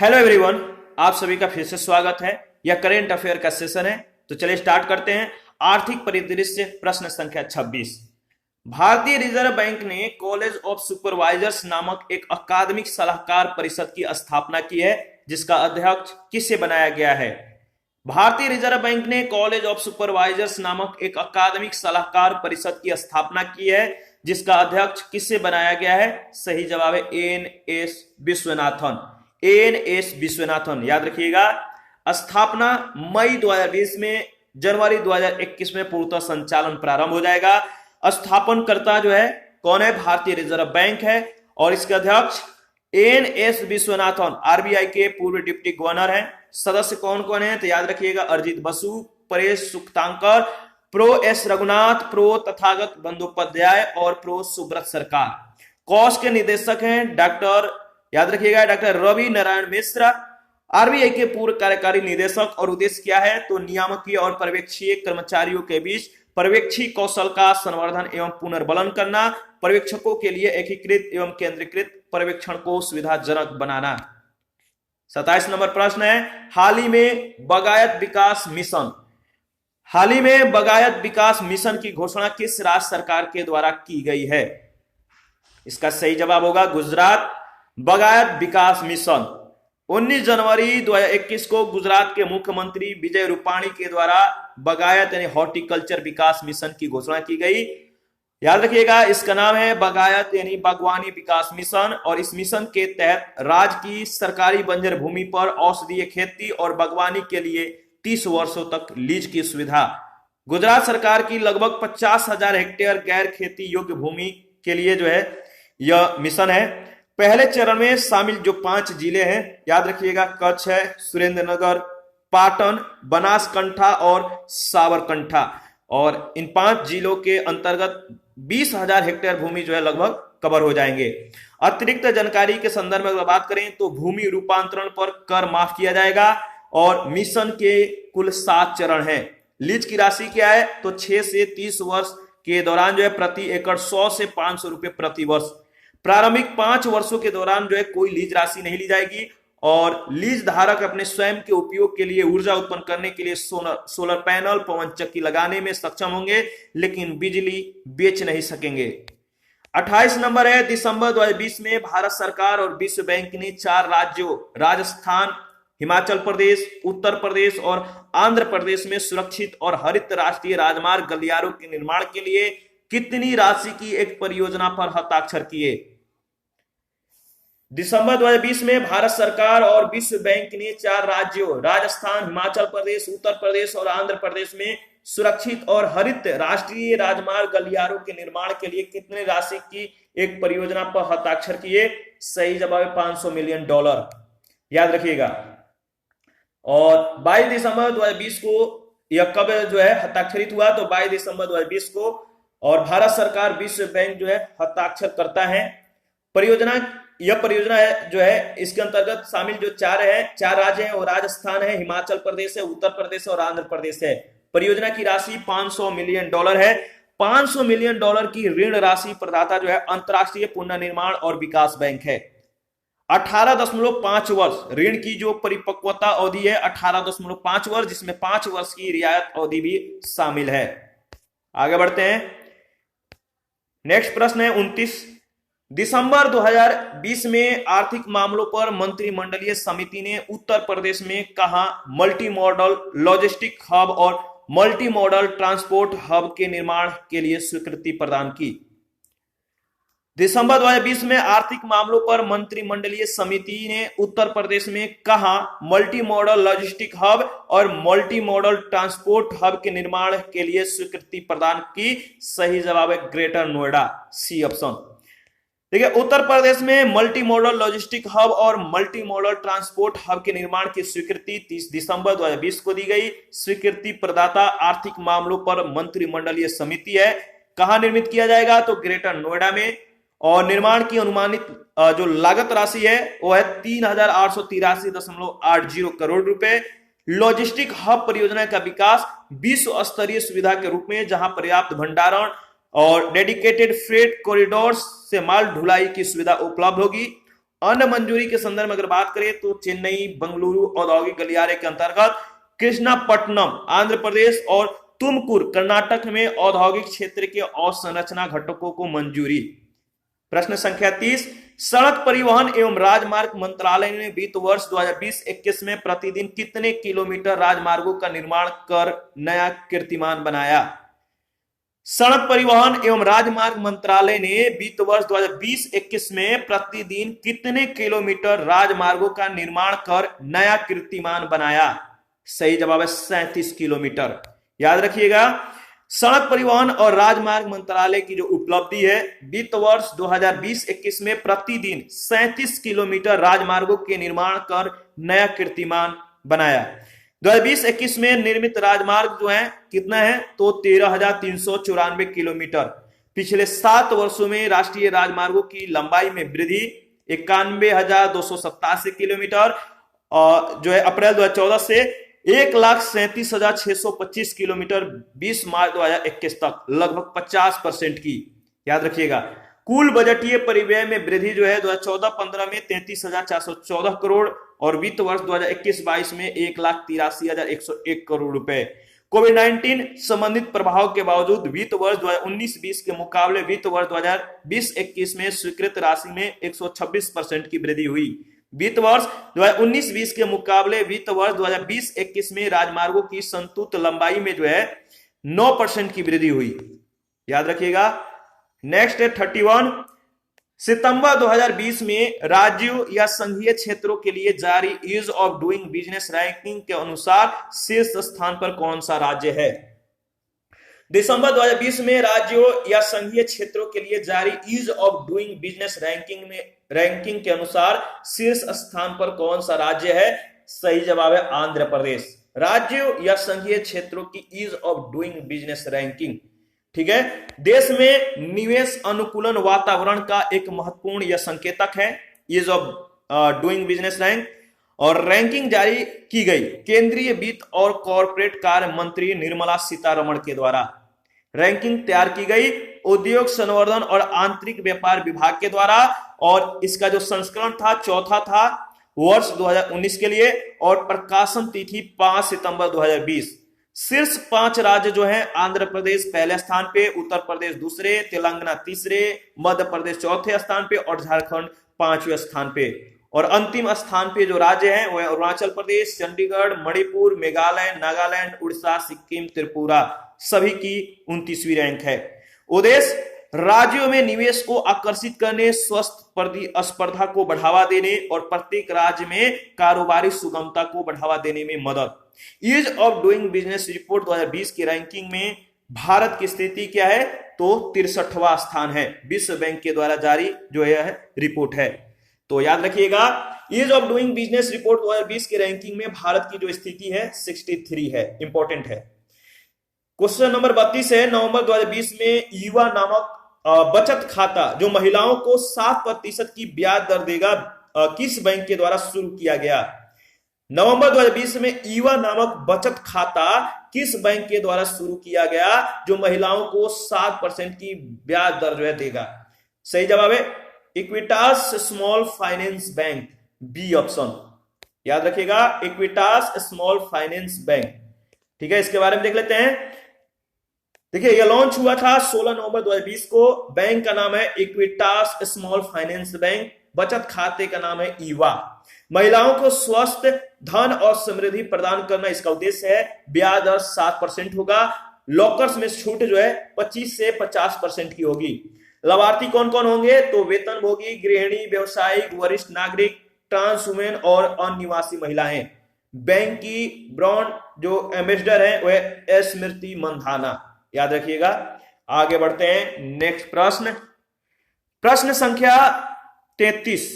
Hello everyone, आप सभी का फिर से स्वागत है। यह करेंट अफेयर का सेशन है। तो चलिए स्टार्ट करते हैं। आर्थिक परिदृश्य प्रश्न संख्या 26। भारतीय रिजर्व बैंक ने कॉलेज ऑफ सुपरवाइजर्स नामक एक अकादमिक सलाहकार परिषद की स्थापना की है, जिसका अध्यक्ष किससे बनाया गया है? भारतीय रिजर्व बैंक ने कॉलेज ऑफ सुपरवाइजर्स नामक एक अकादमिक सलाहकार परिषद की स्थापना की है, जिसका अध्यक्ष किससे बनाया गया है? सही जवाब है एन.एस. विश्वनाथन। एन.एस. विश्वनाथन, याद रखिएगा। स्थापना मई 2020 में, जनवरी 2021 में पूर्णतः संचालन प्रारंभ हो जाएगा। स्थापनकर्ता जो है कौन है? भारतीय रिजर्व बैंक है और इसके अध्यक्ष एन.एस. विश्वनाथन आरबीआई के पूर्व डिप्टी गवर्नर हैं। सदस्य कौन कौन है? तो याद रखिएगा, Arijit Basu, Paresh Sukthankar, prof S Raghunath, prof Tathagat Bandyopadhyay और प्रो सुब्रत सरकार। कोष के निदेशक हैं डॉक्टर, याद रखिएगा, डॉक्टर रवि नारायण मिश्रा, आरबीआई के पूर्व कार्यकारी निदेशक। और उद्देश्य क्या है? तो नियामकीय और पर्यवेक्षीय कर्मचारियों के बीच पर्यवेक्षी कौशल का संवर्धन एवं पुनर्बलन करना, पर्यवेक्षकों के लिए एकीकृत एवं केंद्रीकृत पर्यवेक्षण को सुविधाजनक बनाना। 27 नंबर प्रश्न है, हाल ही में बागायत विकास मिशन की घोषणा किस राज्य सरकार के द्वारा की गई है? इसका सही जवाब होगा गुजरात बागायत विकास मिशन। 19 जनवरी 2021 को गुजरात के मुख्यमंत्री विजय रूपाणी के द्वारा बागायत यानी हॉर्टिकल्चर विकास मिशन की घोषणा की गई। याद रखिएगा, इसका नाम है बागायत यानी बागवानी विकास मिशन। और इस मिशन के तहत राज्य की सरकारी बंजर भूमि पर औषधीय खेती और बागवानी के लिए 30 वर्षों तक लीज की सुविधा। गुजरात सरकार की लगभग 50,000 हेक्टेयर गैर खेती योग्य भूमि के लिए जो है यह मिशन है। पहले चरण में शामिल जो 5 जिले हैं, याद रखिएगा, कच्छ है, सुरेंद्रनगर, पाटन, बनासकांठा और साबरकांठा। और इन 5 जिलों के अंतर्गत 20,000 हेक्टेयर भूमि जो है लगभग कवर हो जाएंगे। अतिरिक्त जानकारी के संदर्भ में अगर बात करें तो भूमि रूपांतरण पर कर माफ किया जाएगा और मिशन के कुल 7 चरण हैं। लीज की राशि क्या है? तो 6 से 30 वर्ष के दौरान जो है प्रति एकड़ 100 से 500 रुपए प्रति वर्ष। प्रारंभिक 5 वर्षों के दौरान जो है कोई लीज राशि नहीं ली जाएगी और लीज धारक अपने स्वयं के उपयोग के लिए ऊर्जा उत्पन्न करने के लिए सोलर पैनल, पवन चक्की लगाने में सक्षम होंगे, लेकिन बिजली बेच नहीं सकेंगे। 28 नंबर है, दिसंबर 2020 में भारत सरकार और विश्व बैंक ने 4 राज्यों राजस्थान, हिमाचल प्रदेश, उत्तर प्रदेश और आंध्र प्रदेश में सुरक्षित और हरित राष्ट्रीय राजमार्ग गलियारों के निर्माण के लिए कितनी राशि की एक परियोजना पर हस्ताक्षर किए? दिसंबर 2020 में भारत सरकार और विश्व बैंक ने 4 राज्यों राजस्थान, हिमाचल प्रदेश, उत्तर प्रदेश और आंध्र प्रदेश में सुरक्षित और हरित राष्ट्रीय राजमार्ग गलियारों के निर्माण के लिए कितने राशि की एक परियोजना पर हस्ताक्षर किए? सही जवाब है $500 मिलियन, याद रखिएगा। और 22 दिसंबर 2020 को यह कब जो है हस्ताक्षरित हुआ? तो 22 दिसंबर 2020 को। और भारत सरकार, विश्व बैंक जो है हस्ताक्षर करता है। यह परियोजना है जो है इसके अंतर्गत शामिल जो 4 राज्य हैं वो राजस्थान है, हिमाचल प्रदेश है, उत्तर प्रदेश और आंध्र प्रदेश है। परियोजना की राशि $500 मिलियन है। $500 मिलियन की ऋण राशि प्रदाता जो है अंतरराष्ट्रीय पुनर्निर्माण और विकास बैंक है। 18.5 वर्ष ऋण की जो परिपक्वता अवधि है 18.5 वर्ष, जिसमें 5 वर्ष की रियायत अवधि भी शामिल है। आगे बढ़ते हैं। नेक्स्ट प्रश्न है 29। दिसंबर 2020 में आर्थिक मामलों पर मंत्रिमंडलीय समिति ने उत्तर प्रदेश में कहां मल्टी मॉडल लॉजिस्टिक हब और मल्टी मॉडल ट्रांसपोर्ट हब के निर्माण के लिए स्वीकृति प्रदान की? दिसंबर 2020 में आर्थिक मामलों पर मंत्रिमंडलीय समिति ने उत्तर प्रदेश में कहां मल्टी मॉडल लॉजिस्टिक हब और मल्टी मॉडल ट्रांसपोर्ट हब के निर्माण के लिए स्वीकृति प्रदान की? सही जवाब है ग्रेटर नोएडा, सी ऑप्शन। देखिए, उत्तर प्रदेश में मल्टी मॉडल लॉजिस्टिक हब और मल्टी मॉडल ट्रांसपोर्ट हब के निर्माण की स्वीकृति 30 दिसंबर 2020 को दी गई। स्वीकृति प्रदाता आर्थिक मामलों पर मंत्रिमंडलीय समिति है। कहां निर्मित किया जाएगा? तो ग्रेटर नोएडा में। और निर्माण की अनुमानित जो लागत राशि है वो है 3,883.80 करोड़ रुपए। लॉजिस्टिक हब परियोजना का विकास विश्व स्तरीय सुविधा के रूप में, जहां पर्याप्त भंडारण और डेडिकेटेड फ्रेट कॉरिडोर्स से माल ढुलाई की सुविधा उपलब्ध होगी। अन्य मंजूरी के संदर्भ में अगर बात करें तो चेन्नई बेंगलुरु औद्योगिक गलियारे के अंतर्गत, कृष्णापट्टनम आंध्र प्रदेश और तुमकुर कर्नाटक में औद्योगिक क्षेत्र के अवसंरचना घटकों को मंजूरी। प्रश्न संख्या 30, सड़क परिवहन एवं राजमार्ग मंत्रालय ने वित्त वर्ष 2020-21 में प्रतिदिन कितने किलोमीटर राजमार्गों का निर्माण कर नया कीर्तिमान बनाया? सड़क परिवहन एवं राजमार्ग मंत्रालय ने वित्त वर्ष 2020-21 में प्रतिदिन कितने किलोमीटर राजमार्गों का निर्माण कर नया कीर्तिमान बनाया? सही जवाब है 37 किलोमीटर। याद रखिएगा, सड़क परिवहन और राजमार्ग मंत्रालय की जो उपलब्धि है, वित्त वर्ष 2020-21 में प्रतिदिन 37 किलोमीटर राजमार्गों के निर्माण कर नया कीर्तिमान बनाया। 2020-21 में निर्मित राजमार्ग जो है कितना है तो 13,394 किलोमीटर। पिछले 7 वर्षों में राष्ट्रीय राजमार्गों की लंबाई में वृद्धि 91,287 किलोमीटर और जो है अप्रैल 2014 से 1,37,625 किलोमीटर 20 मार्च 2021 तक, लगभग 50% की। याद रखिएगा, कुल बजटीय परिव्यय में वृद्धि जो है 2014-15 में 33,414 करोड़ और वित्त वर्ष 2021-22 में 1,83,101 करोड़ रुपए। कोविड-19 संबंधित प्रभाव के बावजूद वित्त वर्ष 2019-20 के मुकाबले वित्त वर्ष 2020-21 में स्वीकृत राशि में 126% की वृद्धि हुई। वित्त वर्ष 2019-20 के मुकाबले वित्त वर्ष 2020-21 में राजमार्गों की संतुलित लंबाई में जो है 9% की वृद्धि हुई। याद रखिएगा। नेक्स्ट है 31, सितंबर 2020 में राज्यों या संघीय क्षेत्रों के लिए जारी ease of doing business ranking के अनुसार शीर्ष स्थान पर कौन सा राज्य है? दिसंबर 2020 में राज्यों या संघीय क्षेत्रों के लिए जारी ease of doing business ranking के अनुसार शीर्ष स्थान पर कौन सा राज्य है? सही जवाब है आंध्र प्रदेश। राज्यों या संघीय क्षेत्रों की ease of doing business ranking, ठीक है। देश में निवेश अनुकूलन वातावरण का एक महत्वपूर्ण यह संकेतक है ease of doing business rank, और रैंकिंग जारी की गई केंद्रीय वित्त और कॉर्पोरेट कार्य मंत्री निर्मला सीतारमण के द्वारा। रैंकिंग तैयार की गई उद्योग संवर्धन और आंतरिक व्यापार विभाग के द्वारा, और इसका जो संस्करण था चौथा था वर्ष 2019 के लिए, और प्रकाशन तिथि 5 सितंबर 2020। शीर्ष 5 राज्य जो हैं, आंध्र प्रदेश पहले स्थान पे, उत्तर प्रदेश दूसरे, तेलंगाना तीसरे, मध्य प्रदेश चौथे स्थान पे और झारखंड 5वें स्थान पे। और अंतिम स्थान पे जो राज्य हैं वह अरुणाचल प्रदेश, चंडीगढ़, मणिपुर, मेघालय, नागालैंड, उड़ीसा, सिक्किम, त्रिपुरा, सभी की 29वीं रैंक है। उद्देश्य राज्यों में निवेश को आकर्षित करने, स्वस्थ प्रतिस्पर्धा को बढ़ावा देने और प्रत्येक राज्य में कारोबारी सुगमता को बढ़ावा देने में मदद। Ease of doing business report 2020 की रैंकिंग में भारत की स्थिति क्या है तो 63वां स्थान है। विश्व बैंक के द्वारा जारी जो है रिपोर्ट है। तो याद रखिएगा, ease of doing business report 2020 की रैंकिंग में भारत की जो स्थिति है 63 है, इंपॉर्टेंट है। क्वेश्चन नंबर 32 है, नवंबर 2020 में युवा नामक बचत खाता जो महिलाओं को 7% की ब्याज दर देगा किस बैंक के द्वारा शुरू किया गया? नवंबर 2020 में युवा नामक बचत खाता किस बैंक के द्वारा शुरू किया गया जो महिलाओं को 7% की ब्याज दर जो है देगा? सही जवाब है Equitas small finance bank, B option. याद रखिएगा, इक्विटास स्मॉल फाइनेंस बैंक, ठीक है। इसके बारे में देख लेते हैं। देखिए, यह लॉन्च हुआ था 16 नवंबर 2020 को। बैंक का नाम है इक्विटास स्मॉल फाइनेंस बैंक, बचत खाते का नाम है ईवा। महिलाओं को स्वस्थ धन और समृद्धि प्रदान करना इसका उद्देश्य है। ब्याज दर 7% होगा। लॉकर्स में छूट जो है 25 से 50% की होगी। लाभार्थी कौन कौन होंगे तो वेतनभोगी, गृहिणी, व्यवसायिक, वरिष्ठ नागरिक, ट्रांस वुमेन और अनिवासी महिलाएं। बैंक की ब्रांड जो एम्बेसडर है वह स्मृति मंधाना। याद रखिएगा। आगे बढ़ते हैं। नेक्स्ट प्रश्न, प्रश्न संख्या 33,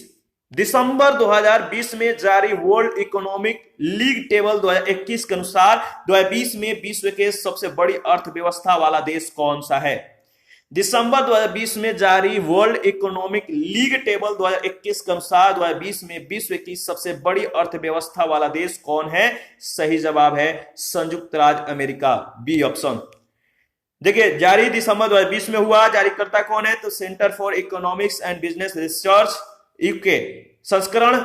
दिसंबर 2020 में जारी वर्ल्ड इकोनॉमिक लीग टेबल 2021 के अनुसार 2020 में विश्व के सबसे बड़ी अर्थव्यवस्था वाला देश कौन सा है? दिसंबर 2020 में जारी वर्ल्ड इकोनॉमिक लीग टेबल 2021 के अनुसार 2020 में विश्व की सबसे बड़ी अर्थव्यवस्था वाला देश कौन है? सही जवाब है संयुक्त राज्य अमेरिका, बी ऑप्शन। देखिए, जारी दिसंबर 2020 में हुआ। जारीकर्ता कौन है तो centre for economics and business research UK, संस्करण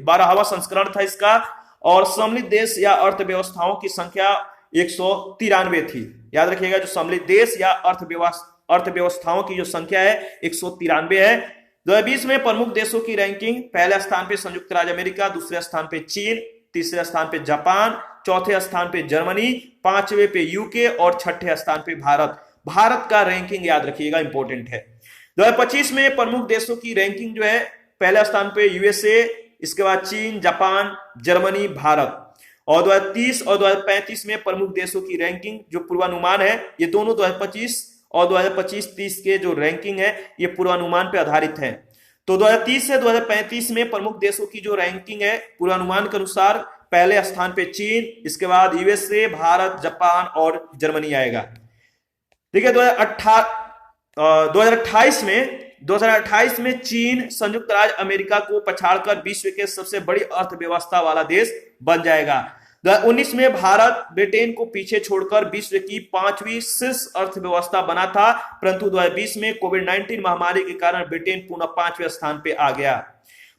12वां संस्करण था इसका, और सम्मिलित देश या अर्थव्यवस्थाओं की संख्या 193 थी। याद रखिएगा, जो सम्मिलित देश या अर्थव्यवस्थाओं की जो संख्या है 193 है। 2020 में प्रमुख देशों की रैंकिंग, पहले स्थान पे संयुक्त राज्य अमेरिका, दूसरे स्थान पे चीन, तीसरे स्थान पे जापान, चौथे स्थान पे जर्मनी, पांचवें पे यूके और छठे स्थान पे भारत। भारत का रैंकिंग याद रखिएगा, इंपॉर्टेंट है। 2025 में प्रमुख देशों की रैंकिंग जो है, पहले स्थान पे यूएसए, इसके बाद चीन, जापान, जर्मनी, भारत। और 2030 और 2035 में प्रमुख देशों की रैंकिंग जो पूर्वानुमान है, ये दोनों 2025 और 2025-30 के जो रैंकिंग है ये पूर्वानुमान पे आधारित है। तो 2030 से 2035 में प्रमुख देशों की जो रैंकिंग है पूर्वानुमान के अनुसार, पहले स्थान पे चीन, इसके बाद यूएसए, भारत, जापान और जर्मनी आएगा। देखिए 2028 में चीन संयुक्त राज्य अमेरिका को पछाड़कर विश्व के सबसे बड़ी अर्थव्यवस्था वाला देश बन जाएगा। 2019 में भारत ब्रिटेन को पीछे छोड़कर विश्व की 5वीं शीर्ष अर्थव्यवस्था बना था, परंतु 2020 में कोविड-19 महामारी के कारण ब्रिटेन पुनः 5वें स्थान पे आ गया।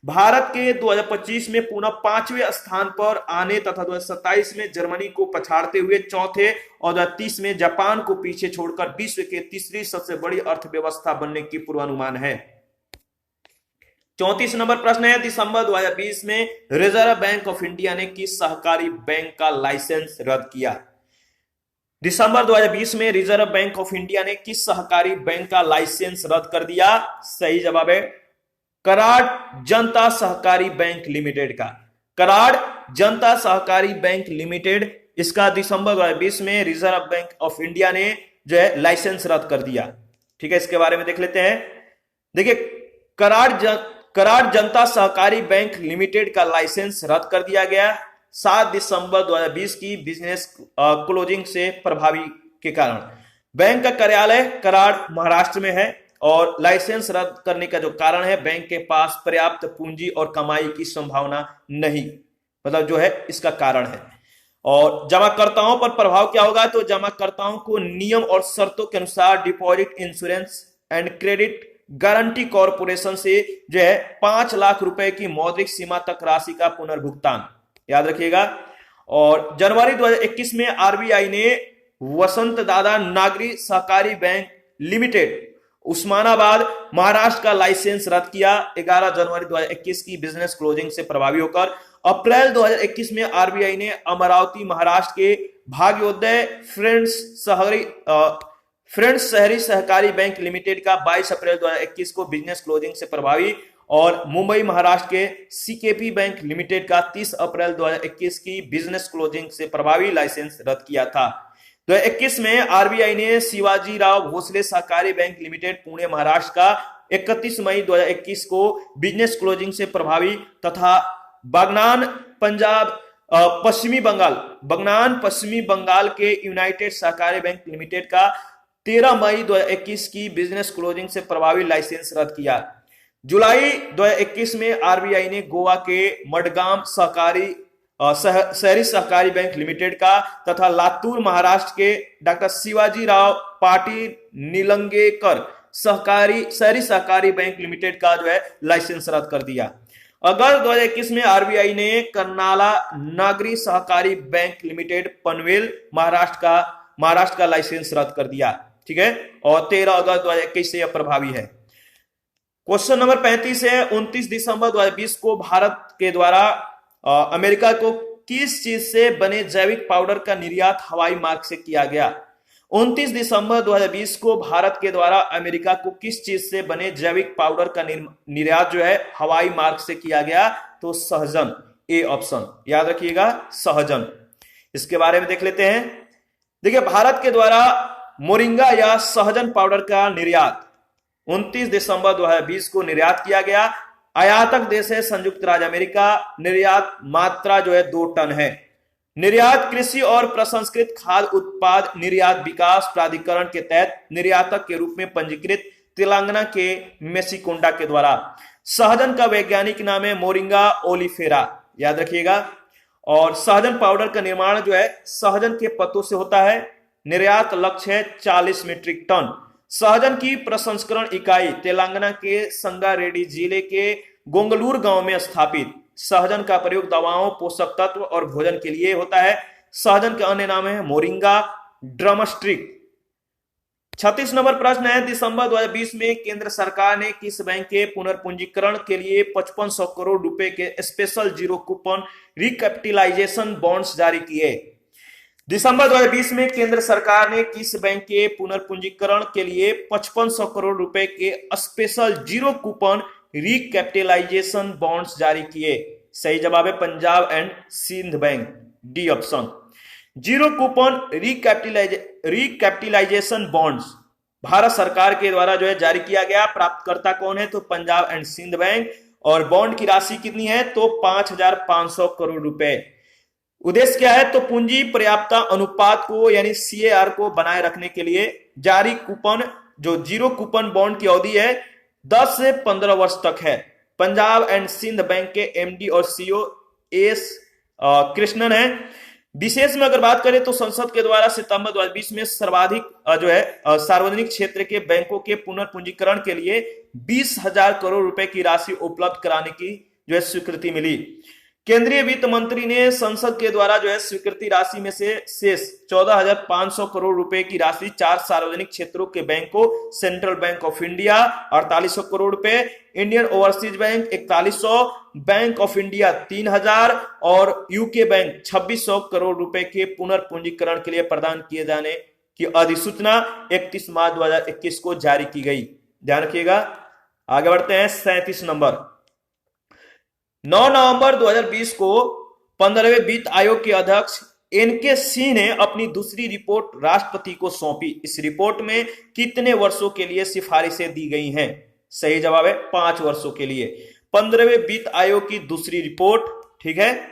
भारत के 2025 में पुनः 5वें स्थान पर आने तथा 2027 में जर्मनी को पछाड़ते हुए चौथे और 2030 में जापान को पीछे छोड़कर विश्व के तीसरी सबसे बड़ी अर्थव्यवस्था बनने की पूर्वानुमान है। 34 नंबर प्रश्न है, दिसंबर 2020 में रिजर्व बैंक ऑफ इंडिया ने किस सहकारी बैंक का लाइसेंस रद्द किया? दिसंबर 2020 में रिजर्व बैंक ऑफ इंडिया ने किस सहकारी बैंक का लाइसेंस रद्द कर दिया? सही जवाब है कराड़ जनता सहकारी बैंक लिमिटेड का। कराड़ जनता सहकारी बैंक लिमिटेड, इसका दिसंबर 2020 में रिजर्व बैंक ऑफ इंडिया ने जो है लाइसेंस रद्द कर दिया। ठीक है, इसके बारे में देख लेते हैं। देखिए, कराड़ जनता सहकारी बैंक लिमिटेड का लाइसेंस रद्द कर दिया गया 7 दिसंबर 2020 की बिजनेस क्लोजिंग से प्रभावी के कारण। बैंक का कार्यालय कराड़ महाराष्ट्र में है और लाइसेंस रद्द करने का जो कारण है, बैंक के पास पर्याप्त पूंजी और कमाई की संभावना नहीं, मतलब जो है इसका कारण है। और जमाकर्ताओं पर प्रभाव क्या होगा? तो जमाकर्ताओं को नियम और शर्तों के अनुसार deposit insurance and credit guarantee corporation से जो है 5 लाख रुपए की मौद्रिक सीमा तक राशि का पुनर्भुगतान, याद रखिएगा। और जनवरी 2021 में आरबीआई ने वसंत दादा नागरी सहकारी बैंक लिमिटेड उस्मानाबाद महाराष्ट्र का लाइसेंस रद्द किया 11 जनवरी 2021 की बिजनेस क्लोजिंग से प्रभावी होकर। अप्रैल 2021 में आरबीआई ने अमरावती महाराष्ट्र के भाग्योदय फ्रेंड्स शहरी सहकारी बैंक लिमिटेड का 22 अप्रैल 2021 को बिजनेस क्लोजिंग से प्रभावी, और मुंबई महाराष्ट्र के सीकेपी बैंक लिमिटेड का 30 अप्रैल 2021 की बिजनेस क्लोजिंग से प्रभावी लाइसेंस रद्द किया था। 2021 में आरबीआई ने शिवाजी राव भोसले सहकारी बैंक लिमिटेड पुणे महाराष्ट्र का 31 मई 2021 को बिजनेस क्लोजिंग से प्रभावी तथा बगनान पश्चिमी बंगाल के यूनाइटेड सहकारी बैंक लिमिटेड का 13 मई 2021 की बिजनेस क्लोजिंग से प्रभावी लाइसेंस रद्द किया। जुलाई 2021 में आरबीआई ने गोवा के मडगाम शहरी सहकारी बैंक लिमिटेड का तथा लातूर महाराष्ट्र के डॉक्टर शिवाजी राव पाटिल नीलंगेकर शहरी सहकारी बैंक लिमिटेड का जो है लाइसेंस रद्द कर दिया। अगस्त 2021 में आरबीआई ने कर्नाला नागरी सहकारी बैंक लिमिटेड पनवेल महाराष्ट्र का लाइसेंस रद्द कर दिया। ठीक है, और 13 अगस्त 2021 से यह प्रभावी है। क्वेश्चन नंबर 35 है, 29 दिसंबर 2020 को भारत के द्वारा अमेरिका को किस चीज से बने जैविक पाउडर का निर्यात हवाई मार्ग से किया गया? 29 दिसंबर 2020 को भारत के द्वारा अमेरिका को किस चीज से बने जैविक पाउडर का निर्यात जो है हवाई मार्ग से किया गया? तो सहजन, ए ऑप्शन, याद रखिएगा सहजन। इसके बारे में देख लेते हैं। देखिए, भारत के द्वारा मोरिंगा या सहजन पाउडर का निर्यात 29 दिसंबर 2020 को निर्यात किया गया। आयातक देश है संयुक्त राज्य अमेरिका। निर्यात मात्रा जो है 2 टन है। निर्यात कृषि और प्रसंस्कृत खाद्य उत्पाद निर्यात विकास प्राधिकरण के तहत निर्यातक के रूप में पंजीकृत तेलंगाना के मेसिकोंडा के द्वारा। सहजन का वैज्ञानिक नाम है मोरिंगा ओलिफेरा, याद रखिएगा। और सहजन पाउडर का निर्माण जो है सहजन के पत्तों से होता है। निर्यात लक्ष्य है 40 मीट्रिक टन। सहजन की प्रसंस्करण इकाई तेलंगाना के संगारेड्डी जिले के गोंगलूर गांव में स्थापित। सहजन का प्रयोग दवाओं, पोषक तत्व और भोजन के लिए होता है। सहजन के अन्य नाम है मोरिंगा, ड्रमस्टिक। 36 नंबर प्रश्न है, दिसंबर 2020 में केंद्र सरकार ने किस बैंक के पुनर्पूंजीकरण के लिए 5500 करोड़ रुपए के special zero coupon recapitalization bonds जारी किए? दिसंबर 2020 में केंद्र सरकार ने किस बैंक के पुनर्पूंजीकरण के लिए 5500 करोड़ रुपए के special zero coupon recapitalization bonds जारी किए? सही जवाब है Punjab and Sind bank, D option. Zero coupon recapitalization bonds Bharat सरकार के द्वारा जो है जारी किया गया। प्राप्तकर्ता कौन है? तो पंजाब एंड सिंध बैंक। और बॉन्ड की राशि कितनी है? तो 5500 करोड़ रुपए। उद्देश्य क्या है? तो पूंजी पर्याप्तता अनुपात को यानी CAR को बनाए रखने के लिए जारी कूपन, जो जीरो कूपन बॉन्ड की अवधि है 10 से 15 वर्ष तक है। पंजाब एंड सिंध बैंक के MD और CEO एस कृष्णन है। विशेष में अगर बात करें तो संसद के द्वारा सितंबर 2020 में सर्वाधिक जो है सार्वजनिक क्षेत्र के बैंकों के पुनर्पूंजीकरण के लिए 20,000 करोड़ रुपए की राशि उपलब्ध कराने की जो है स्वीकृति मिली। केंद्रीय वित्त मंत्री ने संसद के द्वारा जो है स्वीकृति राशि में से शेष 14,500 करोड़ रुपए की राशि 4 सार्वजनिक क्षेत्रों के बैंकों, Central Bank of India 4800 crore रुपए, Indian Overseas Bank 4100, Bank of India 3000 और यूके बैंक 2600 करोड़ रुपए के पुनर्पूंजीकरण के लिए प्रदान किए जाने की अधिसूचना 31 मार्च 2021 को जारी की गई। ध्यान रखिएगा। आगे बढ़ते हैं 37 नंबर। 9 नवंबर 2020 को 15वें वित्त आयोग के अध्यक्ष NK सिंह ने अपनी दूसरी रिपोर्ट राष्ट्रपति को सौंपी। इस रिपोर्ट में कितने वर्षों के लिए सिफारिशें दी गई हैं? सही जवाब है 5 वर्षों के लिए। 15वें वित्त आयोग की दूसरी रिपोर्ट, ठीक है।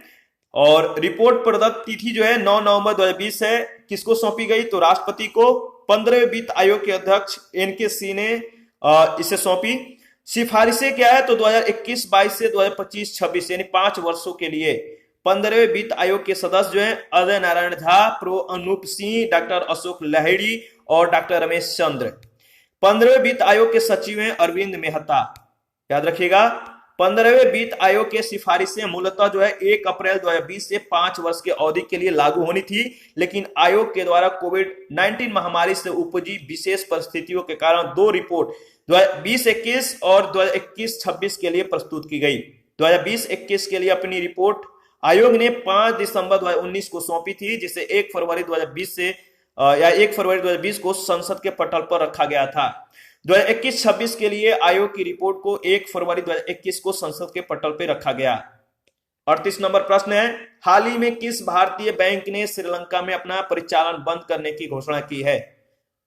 और रिपोर्ट प्रदत्त तिथि जो है 9 नवंबर 2020 है। किसको सौंपी गई? तो राष्ट्रपति को। 15वें वित्त आयोग के अध्यक्ष NK सिंह ने इसे सौंपी। सिफारिशें क्या है? तो 2021-22 से 2025-26 यानी 5 वर्षों के लिए 15वें वित्त आयोग के सदस्य जो हैं अजय नारायण झा, प्रो अनूप सिंह, डॉक्टर अशोक लाहिड़ी और डॉक्टर रमेश चंद्र। 15वें वित्त आयोग के सचिव हैं अरविंद मेहता। याद रखिएगा, 15वें वित्त आयोग के सिफारिशें मूलतः जो है 1 अप्रैल 2020 से 5 वर्ष की अवधि के लिए लागू होनी थी, लेकिन आयोग के द्वारा कोविड-19 महामारी से उपजी विशेष परिस्थितियों के कारण 2 रिपोर्ट 2020-21 और 2021-26 के लिए प्रस्तुत की गई। 2020-21 के लिए अपनी रिपोर्ट आयोग ने 5 दिसंबर 2019 को सौंपी थी, जिसे 1 फरवरी 2020 को संसद के पटल पर रखा गया था। 2021-26 के लिए आयोग की रिपोर्ट को 1 फरवरी 2021 को संसद के पटल पर रखा गया। 38 नंबर प्रश्न है, हाल ही में किस भारतीय बैंक ने श्रीलंका में अपना परिचालन बंद करने की घोषणा की है?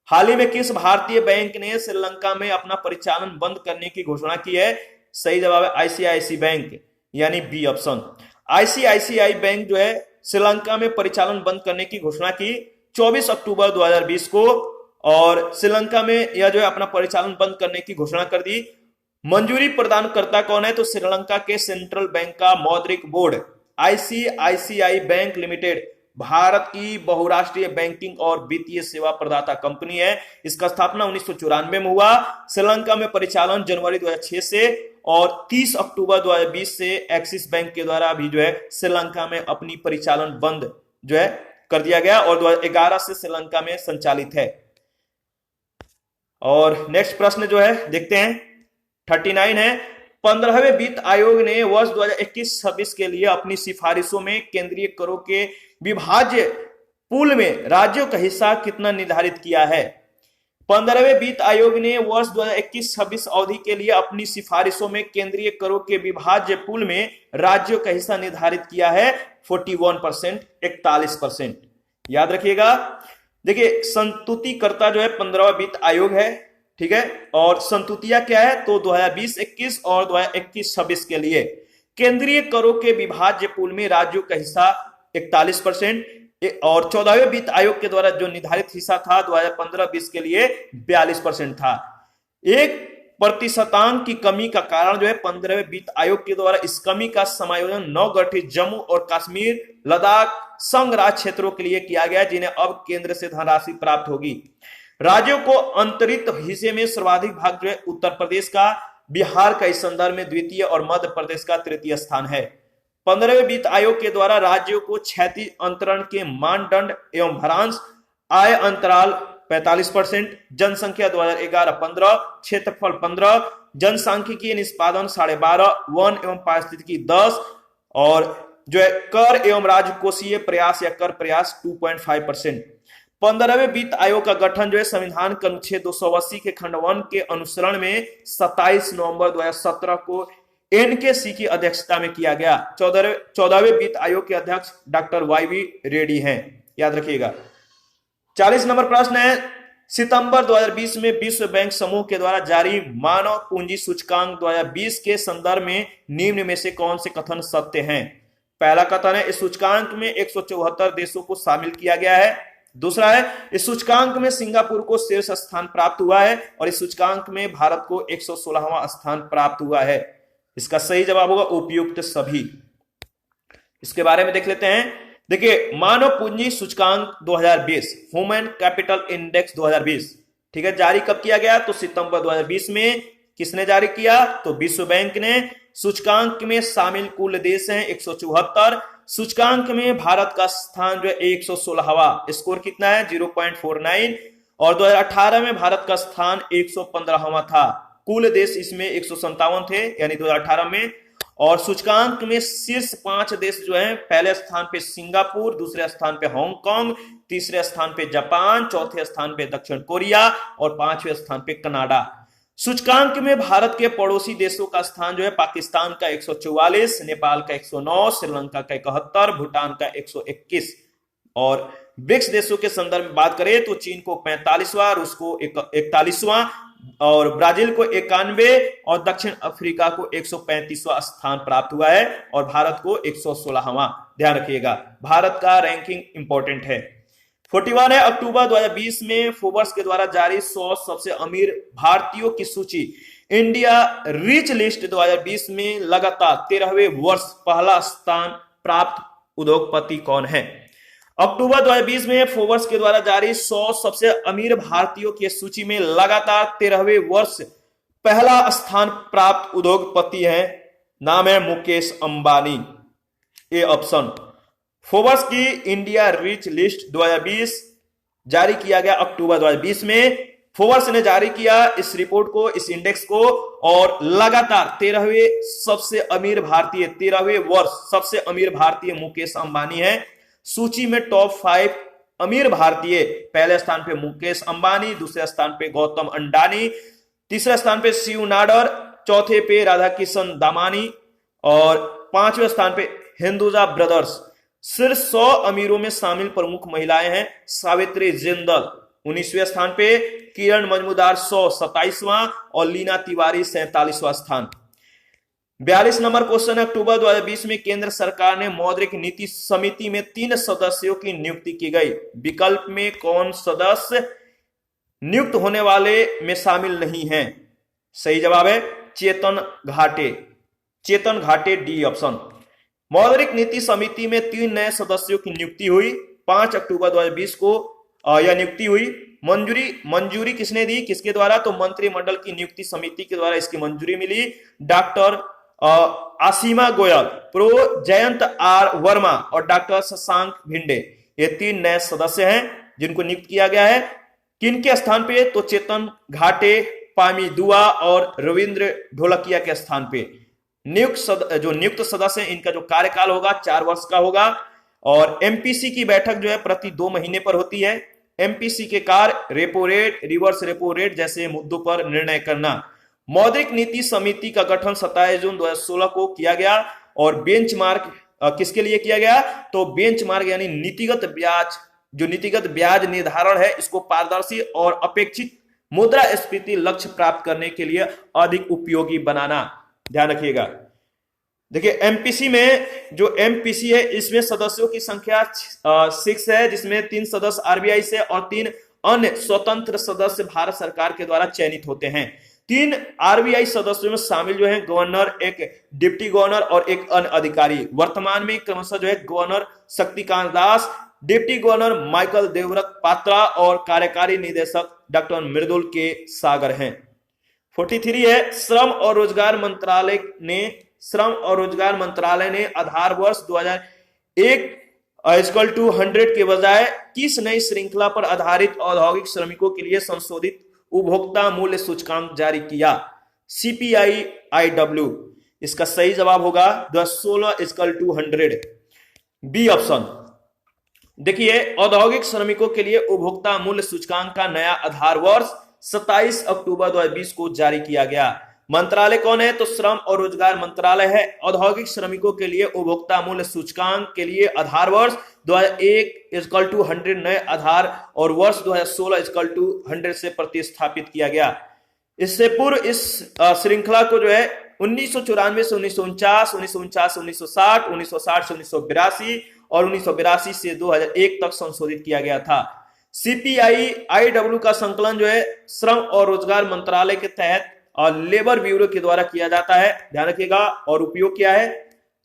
हाल ही में किस भारतीय बैंक ने श्रीलंका में अपना परिचालन बंद करने की घोषणा की है? सही जवाब है ICICI बैंक, यानी बी ऑप्शन। ICICI बैंक जो है श्रीलंका में परिचालन बंद करने की घोषणा की 24 अक्टूबर 2020 को, और श्रीलंका में यह जो है अपना परिचालन बंद करने की घोषणा कर दी। मंजूरी प्रदानकर्ता कौन है? तो श्रीलंका के सेंट्रल बैंक का मौद्रिक board. ICICI bank limited Bharat की बहुराष्ट्रीय बैंकिंग और वित्तीय सेवा प्रदाता कंपनी है। इसका स्थापना 1994 में हुआ। श्रीलंका में परिचालन जनवरी 2006 से और 30 अक्टूबर 2020 से एक्सिस बैंक के द्वारा भी जो है श्रीलंका में अपनी परिचालन बंद जो है कर दिया गया और 2011 से श्रीलंका में संचालित है। और नेक्स्ट प्रश्न जो है देखते हैं 39 है, 15वें वित्त आयोग ने वर्ष 2021-26 के लिए अपनी सिफारिशों में केंद्रीय करों के विभाज्य पूल में राज्यों का हिस्सा कितना निर्धारित किया है? 15वें वित्त आयोग ने वर्ष 2021-26 अवधि के लिए अपनी सिफारिशों में केंद्रीय करों के विभाज्य पूल में राज्यों का हिस्सा निर्धारित किया है 41%, 41%। याद रखिएगा। देखिए, संतुतिकर्ता जो है 15वां वित्त आयोग है, ठीक है। और संतुतिया क्या है? तो 2020-21 और 2021-26 के लिए केंद्रीय करों के विभाज्य पूल में राज्यों का हिस्सा 41% और 14वें वित्त आयोग के द्वारा जो निर्धारित हिस्सा था 2015-20 के लिए 42% था। 1% की कमी का कारण जो है 15वें वित्त आयोग के द्वारा इस कमी का समायोजन नवगठित जम्मू और कश्मीर, लद्दाख संघ राज्य क्षेत्रों के लिए किया गया, जिन्हें अब केंद्र से धनराशि प्राप्त होगी। राज्यों को अंतरित हिस्से में सर्वाधिक भाग जो है उत्तर प्रदेश का बिहार का इस संदर्भ में द्वितीय और मध्य प्रदेश का तृतीय स्थान है। 15वें वित्त आयोग के द्वारा राज्यों को क्षैतिज अंतरण के मानदंड एवं भ्रांश आय अंतराल 45%, जनसंख्या 2011-15, क्षेत्रफल 15, जनसांख्यिकीय निष्पादन 12.5, वन एवं पारिस्थितिकी 10 और जो है कर एवं राजकोषीय प्रयास या कर प्रयास 2.5%। 15वें वित्त आयोग का गठन जो है संविधान के अनुच्छेद 280 के खंड 1 के अनुसरण में 27 नवंबर 2017 को एनकेसी की अध्यक्षता में किया गया। 14वें वित्त आयोग के अध्यक्ष डॉक्टर वाईवी रेड्डी हैं, याद रखिएगा। 40 नंबर प्रश्न है, सितंबर 2020 में विश्व बैंक समूह के द्वारा जारी मानव पूंजी सूचकांक 2020 के संदर्भ में निम्न में से कौन से कथन सत्य हैं? पहला कथन है, इस सूचकांक में 174 देशों को शामिल किया गया है। दूसरा है, इस सूचकांक में सिंगापुर को शीर्ष स्थान प्राप्त हुआ है और इस सूचकांक में भारत को 116वां स्थान प्राप्त हुआ है। इसका सही जवाब होगा उपयुक्त सभी। इसके बारे में देख लेते हैं। देखिए, मानव पूंजी सूचकांक 2020, ह्यूमन कैपिटल इंडेक्स 2020, ठीक है, जारी कब किया गया? तो सितंबर 2020 में। किसने जारी किया? तो विश्व बैंक ने। सूचकांक में शामिल कुल देश हैं 174। सूचकांक में भारत का स्थान जो है 116वां, स्कोर कितना है? 0.49 और 2018 में भारत का स्थान 115वां था। कुल देश इसमें 157 थे यानी 2018 में। और सूचकांक में शीर्ष 5 देश जो हैं, पहले स्थान पे सिंगापुर, दूसरे स्थान पे हांगकांग, तीसरे स्थान पे जापान, चौथे स्थान पे दक्षिण कोरिया और 5वें स्थान पे कनाडा। सूचकांक में भारत के पड़ोसी देशों का स्थान जो है पाकिस्तान का 144, नेपाल का 109, श्रीलंका का 71, भूटान का 121 और ब्रिक्स देशों के संदर्भ में बात करें तो चीन को 45वां, रूस को 41वां और ब्राजील को 91 और दक्षिण अफ्रीका को 135वां स्थान प्राप्त हुआ है और भारत को 116वां। ध्यान रखिएगा, भारत का रैंकिंग इंपॉर्टेंट है। 41 है, अक्टूबर 2020 में फोर्ब्स के द्वारा जारी 100 सबसे अमीर भारतीयों की सूची इंडिया रिच लिस्ट 2020 में लगातार 13वें वर्ष पहला स्थान प्राप्त उद्योगपति कौन है? अक्टूबर 2020 में फोर्ब्स के द्वारा जारी 100 सबसे अमीर भारतीयों की सूची में लगातार 13वें वर्ष पहला स्थान प्राप्त उद्योगपति है, नाम है Mukesh Ambani. A option. Forbes की इंडिया रिच लिस्ट 2020 जारी किया गया अक्टूबर 2020 में। फोर्ब्स ने जारी किया इस रिपोर्ट को, इस इंडेक्स को, और लगातार 13वें सबसे अमीर भारतीय, 13वें वर्ष सबसे अमीर भारतीय मुकेश अंबानी है। सूची में टॉप 5 अमीर भारतीय, पहले स्थान पे मुकेश अंबानी, दूसरे स्थान पे गौतम अंडानी, तीसरे स्थान पे शिव नाडर, चौथे पे राधाकिशन दामानी और 5वें स्थान पे हिंदुजा ब्रदर्स। सिर्फ 100 अमीरों में शामिल प्रमुख महिलाएं हैं। सावित्री जिंदल 19वें स्थान पे, किरण मजूमदार 127वां और लीना तिवारी 47वां स्थान। 42 नंबर क्वेश्चन है, अक्टूबर 2020 में केंद्र सरकार ने मौद्रिक नीति समिति में 3 सदस्यों की नियुक्ति की गई। विकल्प में कौन सदस्य नियुक्त होने वाले में शामिल नहीं है? सही जवाब है चेतन घाटे। चेतन घाटे, डी ऑप्शन। मौद्रिक नीति समिति में 3 नए सदस्यों की नियुक्ति हुई। 5 अक्टूबर 2020 को यह नियुक्ति हुई। मंजूरी किसने दी, किसके द्वारा? तो मंत्रिमंडल की नियुक्ति समिति के द्वारा इसकी मंजूरी मिली। Doctor Ashima Goyal, prof Jayant R Varma और डॉक्टर शशांक भिंडे, ये 3 नए सदस्य हैं जिनको नियुक्त किया गया है। किनके स्थान पे? तो चेतन घाटे, पामी दुआ और रविंद्र ढोलकिया के स्थान पे। नियुक्त सदस्य हैं, इनका जो कार्यकाल होगा 4 वर्ष का होगा और एमपीसी की बैठक जो है प्रति 2 महीने पर होती है। एमपीसी के कार्य repo rate, reverse repo rate जैसे मुद्दों पर निर्णय करना। मौद्रिक नीति समिति का गठन 27 जून 2016 को किया गया और बेंचमार्क किसके लिए किया गया? तो बेंचमार्क यानी नीतिगत ब्याज, जो नीतिगत ब्याज निर्धारण है, इसको पारदर्शी और अपेक्षित मुद्रास्फीति लक्ष्य प्राप्त करने के लिए अधिक उपयोगी बनाना। ध्यान रखिएगा। देखिए, एमपीसी में जो एमपीसी है इसमें सदस्यों की संख्या 6 है, जिसमें 3 सदस्य आरबीआई से और 3 अन्य स्वतंत्र सदस्य भारत सरकार के द्वारा चयनित होते हैं। 3 आरबीआई सदस्यों में शामिल जो है गवर्नर, एक डिप्टी गवर्नर और एक अन्य अधिकारी। वर्तमान में क्रमशः जो है governor Shaktikanta Das, deputy governor Michael Debabrata Patra और कार्यकारी निदेशक डॉक्टर मृदुल के सागर हैं। 43 है, श्रम और रोजगार मंत्रालय ने आधार वर्ष 2001 = 100 के बजाय किस नई श्रृंखला पर आधारित औद्योगिक श्रमिकों के लिए संशोधित उपभोक्ता मूल्य सूचकांक जारी किया? CPI-IW। इसका सही जवाब होगा 2016 = 100, बी ऑप्शन। देखिए, औद्योगिक श्रमिकों के लिए उपभोक्ता मूल्य सूचकांक का नया आधार वर्ष 27 अक्टूबर 2020 को जारी किया गया। मंत्रालय कौन है? तो श्रम और रोजगार मंत्रालय है। औद्योगिक श्रमिकों के लिए उपभोक्ता मूल्य सूचकांक के लिए आधार वर्ष 2001 = 100 नए आधार और वर्ष 2016 = 100 से प्रतिस्थापित किया गया। इससे पूर्व इस श्रृंखला को जो है 1994 से 1949, 1949 से 1960, 1960 से 1982 और 1982 से 2001 तक संशोधित किया गया था। CPI-IW का संकलन जो है श्रम और रोजगार मंत्रालय के तहत और लेबर ब्यूरो के द्वारा किया जाता है, ध्यान रखिएगा। और उपयोग क्या है?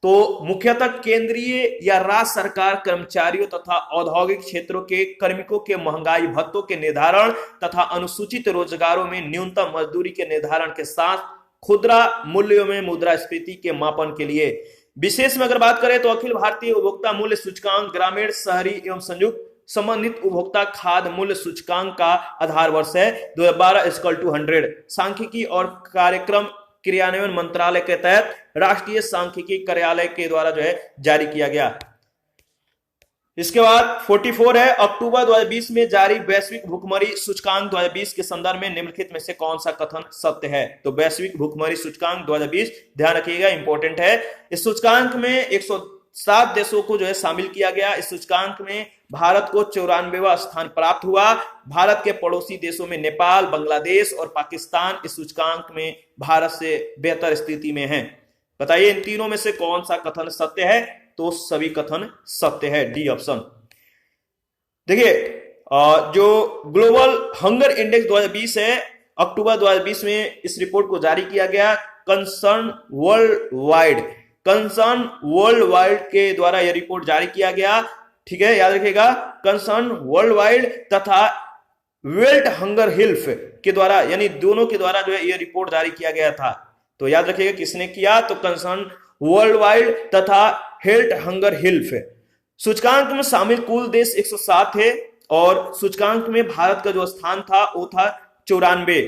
तो मुख्यतः केंद्रीय या राज्य सरकार कर्मचारियों तथा औद्योगिक क्षेत्रों के कार्मिकों के महंगाई भत्तों के निर्धारण तथा अनुसूचित रोजगारों में न्यूनतम मजदूरी के निर्धारण के साथ खुदरा मूल्यों में मुद्रास्फीति के मापन के लिए। विशेष में अगर बात करें तो अखिल भारतीय उपभोक्ता मूल्य सूचकांक ग्रामीण, शहरी एवं संयुक्त संबंधित उपभोक्ता खाद्य मूल्य सूचकांक का आधार वर्ष है 2012 = 100। सांख्यिकी और कार्यक्रम क्रियान्वयन मंत्रालय के तहत राष्ट्रीय सांख्यिकी कार्यालय के द्वारा जो है जारी किया गया। इसके बाद 44 है, अक्टूबर 2020 में जारी वैश्विक भुखमरी सूचकांक 2020 के संदर्भ में निम्नलिखित में से कौन सा कथन सत्य है? तो वैश्विक भुखमरी सूचकांक 2020, ध्यान रखिएगा, इंपॉर्टेंट है। इस सूचकांक में 107 देशों को जो है शामिल किया गया। इस सूचकांक में भारत को 94वां स्थान प्राप्त हुआ। भारत के पड़ोसी देशों में नेपाल, बांग्लादेश और पाकिस्तान इस सूचकांक में भारत से बेहतर स्थिति में हैं। बताइए इन तीनों में से कौन सा कथन सत्य है? तो सभी कथन सत्य है, डी ऑप्शन। देखिए, जो ग्लोबल हंगर इंडेक्स 2020 है, अक्टूबर 2020 में इस रिपोर्ट को जारी किया गया। कंसर्न वर्ल्ड वाइड के द्वारा यह रिपोर्ट जारी किया गया। ठीक है, याद रखिएगा, कंसर्न वर्ल्ड वाइड तथा वेल्ट हंगर हिल्फ के द्वारा, यानी दोनों के द्वारा जो है यह रिपोर्ट जारी किया गया था। तो याद रखिएगा किसने किया? तो कंसर्न वर्ल्ड वाइड तथा हेल्थ हंगर हिल्फ। सूचकांक में शामिल कुल देश 107 थे और सूचकांक में भारत का जो स्थान था वो था 94।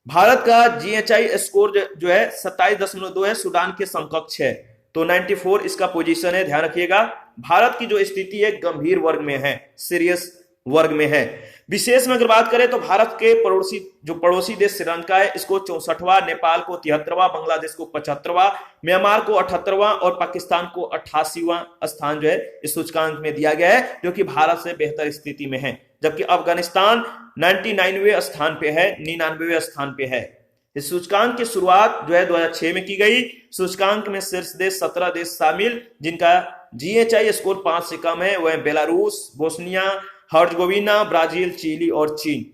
भारत का GHI स्कोर जो है 27.2 है, सूडान के समकक्ष है। तो 94 इसका पोजीशन है, ध्यान रखिएगा। भारत की जो स्थिति है गंभीर वर्ग में है, सीरियस वर्ग में है। विशेष में अगर बात करें तो भारत के पड़ोसी देश श्रीलंका है, इसको 64वां, नेपाल को 73वां, बांग्लादेश को 75वां, म्यांमार को 78वां और पाकिस्तान को 88वां स्थान जो है इस सूचकांक में दिया गया है, जो कि भारत से बेहतर स्थिति में है। जबकि अफगानिस्तान 99वें स्थान पे है, 99वें स्थान पे है। इस सूचकांक की शुरुआत जो है 2006 में की गई। सूचकांक में शीर्ष देश 17 देश शामिल जिनका GHI स्कोर 5 से कम है, वह बेलारूस, बोस्निया हर्जगोविना, ब्राजील, चिली और चीन।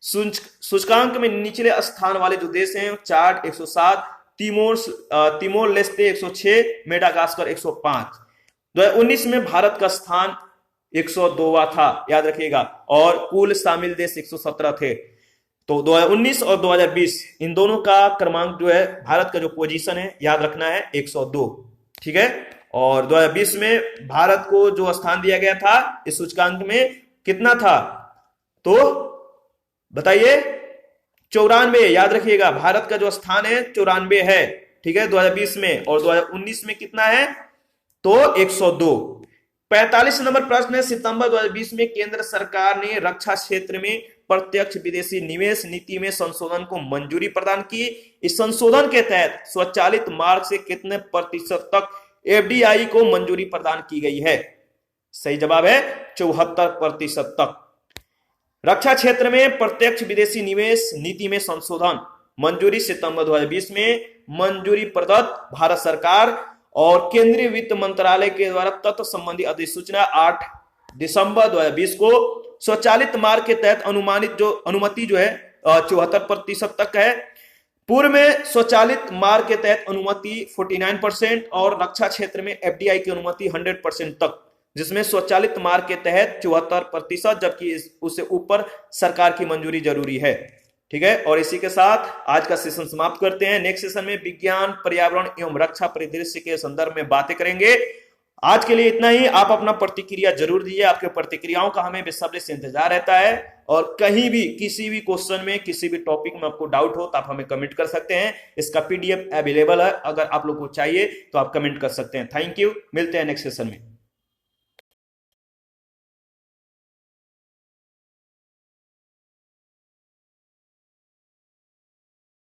सूचकांक में निचले स्थान वाले जो देश हैं चाड 107, तिमोर लेस्ते 106, मेडागास्कर 105। 2019 में भारत का स्थान 102वां था, याद रखिएगा, और कुल शामिल देश 117 थे। तो 2019 और 2020 इन दोनों का क्रमांक जो है, भारत का जो पोजीशन है याद रखना है 102, ठीक है। और 2020 में भारत को जो स्थान दिया गया था इस सूचकांक में कितना था? तो बताइए 94, याद रखिएगा, भारत का जो स्थान है 94 है, ठीक है, 2020 में। और 2019 में कितना है? तो 102। 45 नंबर प्रश्न है, सितंबर 2020 में केंद्र सरकार ने रक्षा क्षेत्र में प्रत्यक्ष विदेशी निवेश नीति में संशोधन को मंजूरी प्रदान की। इस संशोधन के तहत स्वचालित मार्ग से कितने प्रतिशत तक FDI को मंजूरी प्रदान की गई है? सही जवाब है 74% तक। रक्षा क्षेत्र में प्रत्यक्ष विदेशी निवेश नीति में संशोधन मंजूरी सितंबर 2020 में मंजूरी प्रदत्त भारत सरकार और केंद्रीय वित्त मंत्रालय के द्वारा तत्व संबंधी अधिसूचना 8 दिसंबर 2020 को स्वचालित मार्ग के तहत अनुमति जो है 74% तक है। पूर्व में स्वचालित मार्ग के तहत अनुमति 49% और रक्षा क्षेत्र में FDI की अनुमति 100% तक, जिसमें स्वचालित मार्ग के तहत 74%, जबकि उससे ऊपर सरकार की मंजूरी जरूरी है। ठीक है, और इसी के साथ आज का सेशन समाप्त करते हैं। नेक्स्ट सेशन में विज्ञान, पर्यावरण एवं रक्षा परिदृश्य के संदर्भ में बातें करेंगे। आज के लिए इतना ही। आप अपना प्रतिक्रिया जरूर दीजिए, आपके प्रतिक्रियाओं का हमें बेसब्री से इंतजार रहता है। और कहीं भी किसी भी क्वेश्चन में, किसी भी टॉपिक में आपको डाउट हो तो आप हमें कमेंट कर सकते हैं। इसका पीडीएफ अवेलेबल है, अगर आप लोग को चाहिए तो आप कमेंट कर सकते हैं। थैंक यू, मिलते हैं नेक्स्ट सेशन में।